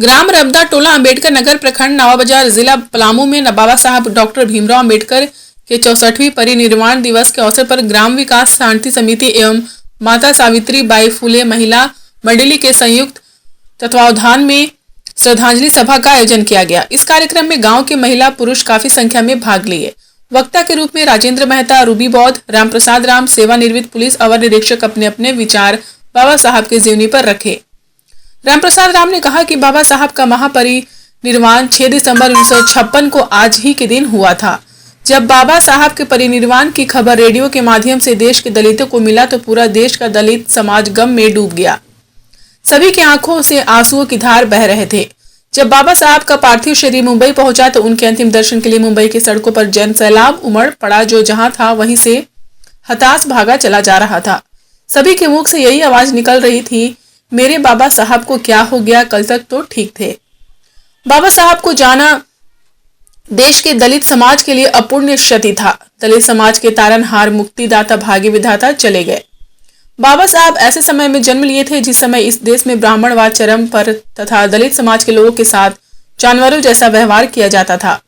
ग्राम रबदा टोला अंबेडकर नगर प्रखंड नवा बाजार जिला पलामू में बाबा साहब डॉक्टर भीमराव अंबेडकर के 64वीं परिनिर्वाण दिवस के अवसर पर ग्राम विकास शांति समिति एवं माता सावित्री बाई फुले महिला मंडली के संयुक्त तत्वावधान में श्रद्धांजलि सभा का आयोजन किया गया। इस कार्यक्रम में गांव के महिला पुरुष काफी संख्या में भाग लिए। वक्ता के रूप में राजेंद्र मेहता, रूबी बौद्ध, राम प्रसाद राम, सेवानिवृत्त पुलिस अवर निरीक्षक अपने अपने विचार बाबा साहब के जीवनी पर रखे। राम प्रसाद राम ने कहा कि बाबा साहब का महापरिनिर्वाण 6 दिसंबर 1956 को आज ही के दिन हुआ था। जब बाबा साहब के परिनिर्वाण की खबर रेडियो के माध्यम से देश के दलितों को मिला तो पूरा देश का दलित समाज गम में डूब गया। सभी की आंखों से आंसुओं की धार बह रहे थे। जब बाबा साहब का पार्थिव शरीर मुंबई पहुंचा तो उनके अंतिम दर्शन के लिए मुंबई की सड़कों पर जन सैलाब उमड़ पड़ा। जो जहां था वहीं से हताश भागा चला जा रहा था। सभी के मुख से यही आवाज निकल रही थी, मेरे बाबा साहब को क्या हो गया, कल तक तो ठीक थे। बाबा साहब को जाना देश के दलित समाज के लिए अपूर्णीय क्षति था। दलित समाज के तारनहार, मुक्तिदाता, भाग्य विधाता चले गए। बाबा साहब ऐसे समय में जन्म लिए थे जिस समय इस देश में ब्राह्मणवाद चरम पर तथा दलित समाज के लोगों के साथ जानवरों जैसा व्यवहार किया जाता था।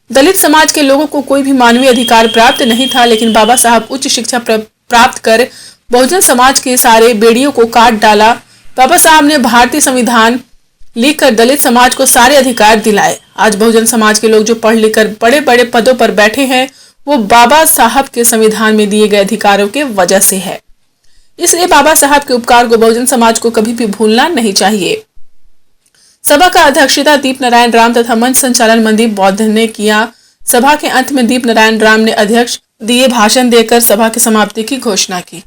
दलित समाज के लोगों को कोई भी मानवीय अधिकार प्राप्त नहीं था, लेकिन बाबा साहब उच्च शिक्षा प्राप्त कर बहुजन समाज के सारे बेड़ियों को काट डाला। बाबा साहब ने भारतीय संविधान लिखकर दलित समाज को सारे अधिकार दिलाए। आज बहुजन समाज के लोग जो पढ़ लिख कर बड़े बड़े पदों पर बैठे हैं वो बाबा साहब के संविधान में दिए गए अधिकारों के वजह से है। इसलिए बाबा साहब के उपकार को बहुजन समाज को कभी भी भूलना नहीं चाहिए। सभा का अध्यक्षता दीप नारायण राम तथा मंच संचालन मनदीप बौद्ध ने किया। सभा के अंत में दीप नारायण राम ने अध्यक्ष दिए भाषण देकर सभा की समाप्ति की घोषणा की।